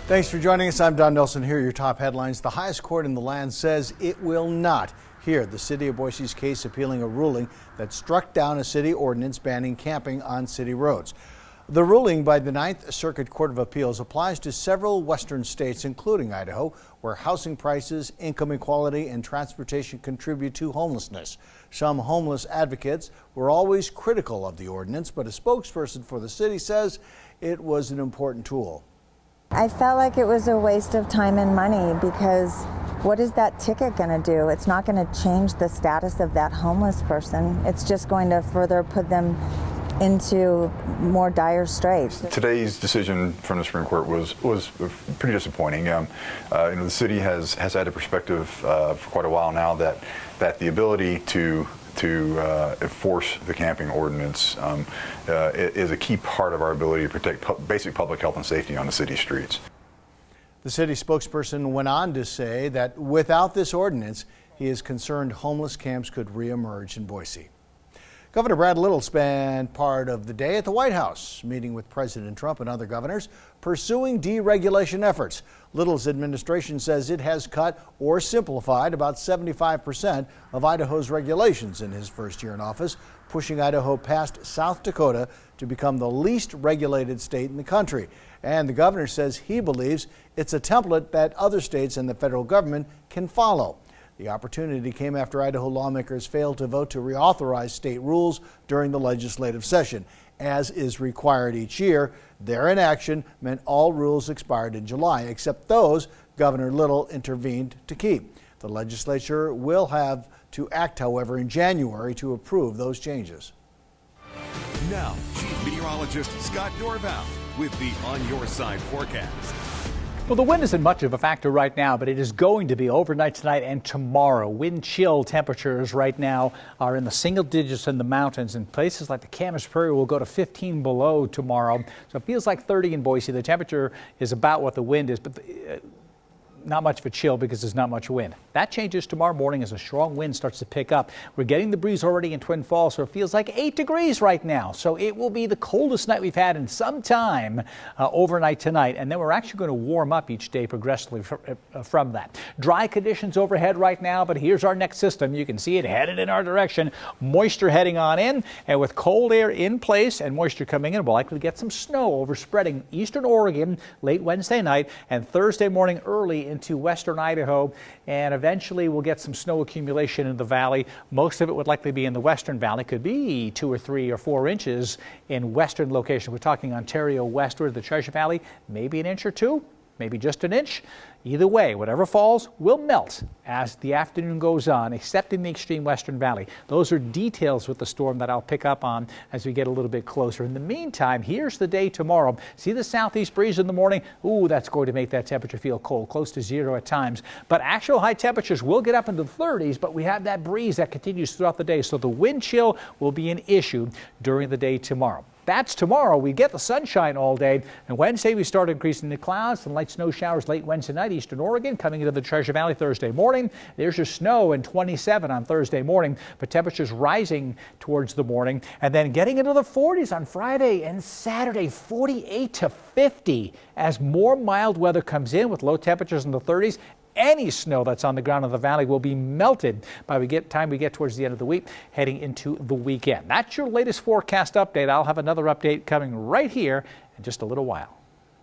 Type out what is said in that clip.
Thanks for joining us. I'm Don Nelson. Here are your top headlines. The highest court in the land says it will not hear the city of Boise's case appealing a ruling that struck down a city ordinance banning camping on city roads. The ruling by the Ninth Circuit Court of Appeals applies to several western states, including Idaho, where housing prices, income inequality, and transportation contribute to homelessness. Some homeless advocates were always critical of the ordinance, but a spokesperson for the city says it was an important tool. I felt like it was a waste of time and money because what is that ticket going to do? It's not going to change the status of that homeless person. It's just going to further put them into more dire straits. Today's decision from the Supreme Court was pretty disappointing. The city has had a perspective for quite a while now that the ability to enforce the camping ordinance is a key part of our ability to protect basic public health and safety on the city streets. The city spokesperson went on to say that without this ordinance, he is concerned homeless camps could reemerge in Boise. Governor Brad Little spent part of the day at the White House, meeting with President Trump and other governors, pursuing deregulation efforts. Little's administration says it has cut or simplified about 75% of Idaho's regulations in his first year in office, pushing Idaho past South Dakota to become the least regulated state in the country. And the governor says he believes it's a template that other states and the federal government can follow. The opportunity came after Idaho lawmakers failed to vote to reauthorize state rules during the legislative session. As is required each year, their inaction meant all rules expired in July, except those Governor Little intervened to keep. The legislature will have to act, however, in January to approve those changes. Now, Chief Meteorologist Scott Dorval with the On Your Side forecast. Well, the wind isn't much of a factor right now, but it is going to be overnight tonight and tomorrow. Wind chill temperatures right now are in the single digits in the mountains, and places like the Camas Prairie will go to 15 below tomorrow. So it feels like 30 in Boise. The temperature is about what the wind is, but not much of a chill because there's not much wind. That changes tomorrow morning as a strong wind starts to pick up. We're getting the breeze already in Twin Falls, so it feels like 8 degrees right now. So it will be the coldest night we've had in some time overnight tonight. And then we're actually going to warm up each day progressively from that. Dry conditions overhead right now, but here's our next system. You can see it headed in our direction. Moisture heading on in, and with cold air in place and moisture coming in, we'll likely get some snow overspreading eastern Oregon late Wednesday night and Thursday morning early into western Idaho, and eventually we'll get some snow accumulation in the valley. Most of it would likely be in the western valley. Could be 2 or 3 or 4 inches in western location. We're talking Ontario westward, the Treasure Valley, maybe an inch or 2, maybe just an inch. Either way, whatever falls will melt as the afternoon goes on, except in the extreme western valley. Those are details with the storm that I'll pick up on as we get a little bit closer. In the meantime, here's the day tomorrow. See the southeast breeze in the morning? Ooh, that's going to make that temperature feel cold, close to 0 at times. But actual high temperatures will get up into the 30s, but we have that breeze that continues throughout the day. So the wind chill will be an issue during the day tomorrow. That's tomorrow. We get the sunshine all day. And Wednesday, we start increasing the clouds and light snow showers late Wednesday night, eastern Oregon, coming into the Treasure Valley Thursday morning. There's your snow and 27 on Thursday morning, but temperatures rising towards the morning. And then getting into the 40s on Friday and Saturday, 48 to 50 as more mild weather comes in with low temperatures in the 30s. Any snow that's on the ground in the valley will be melted by the time we get towards the end of the week, heading into the weekend. That's your latest forecast update. I'll have another update coming right here in just a little while.